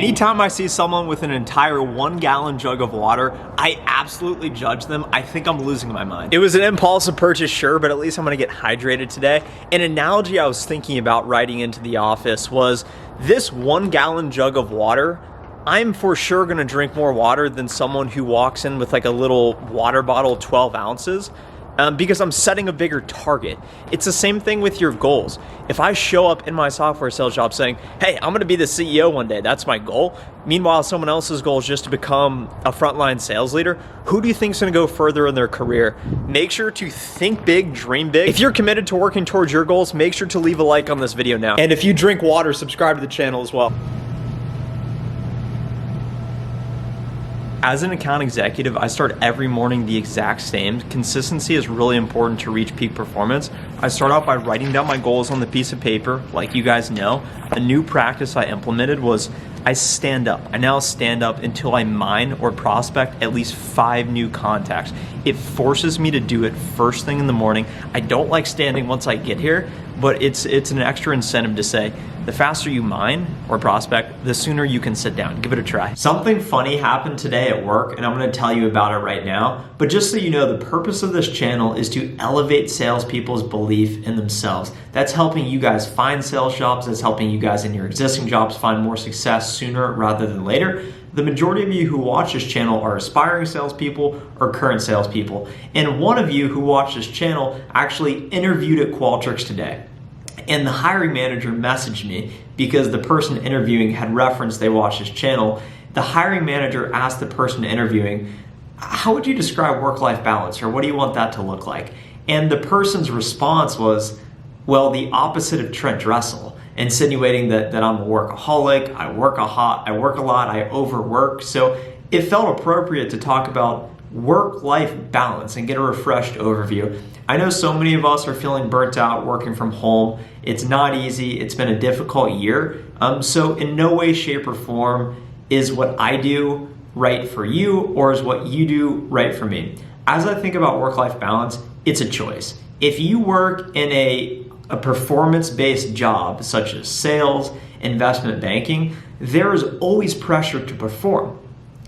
Anytime I see someone with an entire 1-gallon jug of water, I absolutely judge them. I think I'm losing my mind. It was an impulsive purchase, sure, but at least I'm gonna get hydrated today. An analogy I was thinking about riding into the office was this 1-gallon jug of water. I'm for sure gonna drink more water than someone who walks in with like a little water bottle, 12 ounces. Because I'm setting a bigger target. It's the same thing with your goals. If I show up in my software sales job saying, hey, I'm gonna be the CEO one day, that's my goal. Meanwhile, someone else's goal is just to become a frontline sales leader. Who do you think is gonna go further in their career? Make sure to think big, dream big. If you're committed to working towards your goals, make sure to leave a like on this video now. And if you drink water, subscribe to the channel as well. As an account executive, I start every morning the exact same. Consistency is really important to reach peak performance. I start out by writing down my goals on the piece of paper, like you guys know. A new practice I implemented was I stand up. I now stand up until I mine or prospect at least 5 new contacts. It forces me to do it first thing in the morning. I don't like standing once I get here, but it's an extra incentive to say, the faster you mine or prospect, the sooner you can sit down. Give it a try. Something funny happened today at work, and I'm gonna tell you about it right now. But just so you know, the purpose of this channel is to elevate salespeople's belief in themselves. That's helping you guys find sales jobs. That's helping you guys in your existing jobs find more success sooner rather than later. The majority of you who watch this channel are aspiring salespeople or current salespeople. And one of you who watched this channel actually interviewed at Qualtrics today. And the hiring manager messaged me because the person interviewing had referenced they watched this channel. The hiring manager asked the person interviewing, how would you describe work-life balance, or what do you want that to look like? And the person's response was, well, the opposite of Trent Dressel, insinuating that I'm a workaholic, I work a lot, I overwork. So it felt appropriate to talk about work-life balance and get a refreshed overview. I know so many of us are feeling burnt out working from home. It's not easy. It's been a difficult year. So in no way, shape, or form is what I do right for you, or is what you do right for me. As I think about work-life balance, it's a choice. If you work in a performance-based job, such as sales, investment banking, there is always pressure to perform.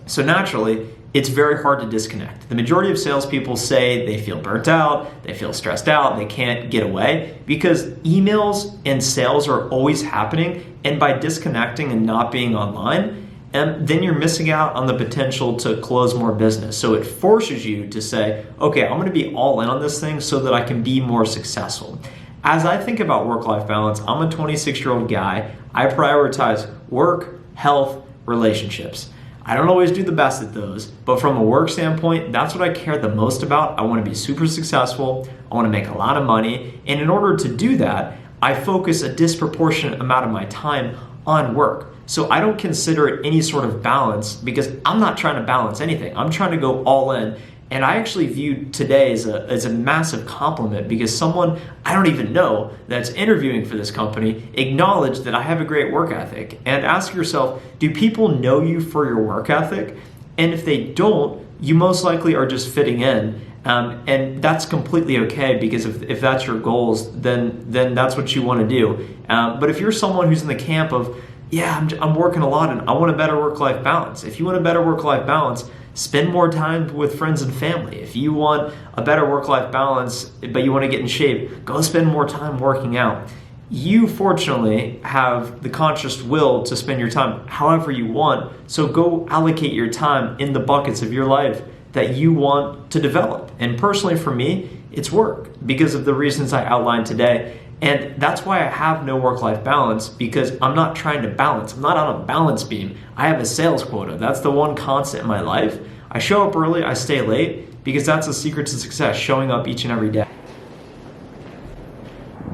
So naturally, it's very hard to disconnect. The majority of salespeople say they feel burnt out, they feel stressed out, they can't get away because emails and sales are always happening. And by disconnecting and not being online, then you're missing out on the potential to close more business. So it forces you to say, okay, I'm gonna be all in on this thing so that I can be more successful. As I think about work-life balance, I'm a 26-year-old guy. I prioritize work, health, relationships. I don't always do the best at those, but from a work standpoint, that's what I care the most about. I want to be super successful. I want to make a lot of money. And in order to do that, I focus a disproportionate amount of my time on work. So I don't consider it any sort of balance because I'm not trying to balance anything. I'm trying to go all in. And I actually view today as a massive compliment because someone I don't even know that's interviewing for this company acknowledged that I have a great work ethic. And ask yourself, do people know you for your work ethic? And if they don't, you most likely are just fitting in. And that's completely okay because if that's your goals, then that's what you want to do. But if you're someone who's in the camp of, yeah, I'm working a lot and I want a better work-life balance. If you want a better work-life balance, spend more time with friends and family. If you want a better work-life balance, but you want to get in shape, go spend more time working out. You fortunately have the conscious will to spend your time however you want, so go allocate your time in the buckets of your life that you want to develop. And personally for me, it's work because of the reasons I outlined today. And that's why I have no work-life balance, because I'm not trying to balance. I'm not on a balance beam. I have a sales quota. That's the one constant in my life. I show up early, I stay late, because that's the secret to success, showing up each and every day.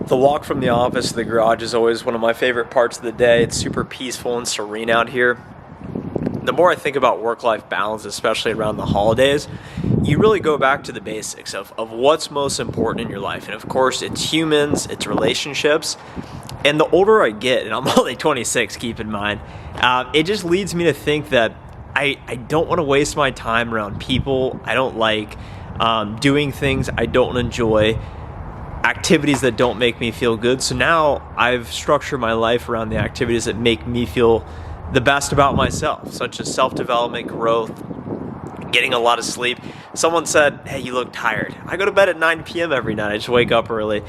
The walk from the office to the garage is always one of my favorite parts of the day. It's super peaceful and serene out here. The more I think about work-life balance, especially around the holidays, you really go back to the basics of what's most important in your life. And of course, it's humans, it's relationships. And the older I get, and I'm only 26, keep in mind, it just leads me to think that I don't want to waste my time around people. I don't like doing things I don't enjoy, activities that don't make me feel good. So now I've structured my life around the activities that make me feel the best about myself, such as self-development, growth, getting a lot of sleep. Someone said, hey, you look tired. I go to bed at 9 p.m. every night. I just wake up early.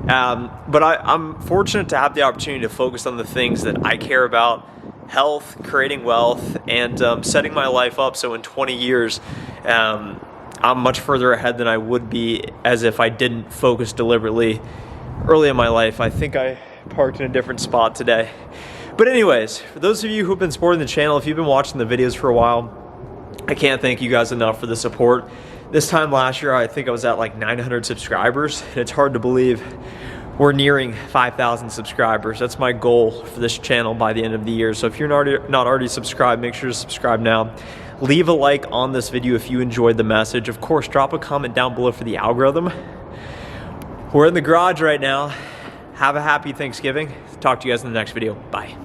But I'm fortunate to have the opportunity to focus on the things that I care about: health, creating wealth, and setting my life up so in 20 years, I'm much further ahead than I would be as if I didn't focus deliberately early in my life. I think I parked in a different spot today. But anyways, for those of you who've been supporting the channel, if you've been watching the videos for a while, I can't thank you guys enough for the support. This time last year, I think I was at like 900 subscribers, and it's hard to believe we're nearing 5,000 subscribers. That's my goal for this channel by the end of the year. So if you're not already subscribed, make sure to subscribe now. Leave a like on this video if you enjoyed the message. Of course, drop a comment down below for the algorithm. We're in the garage right now. Have a happy Thanksgiving. Talk to you guys in the next video. Bye.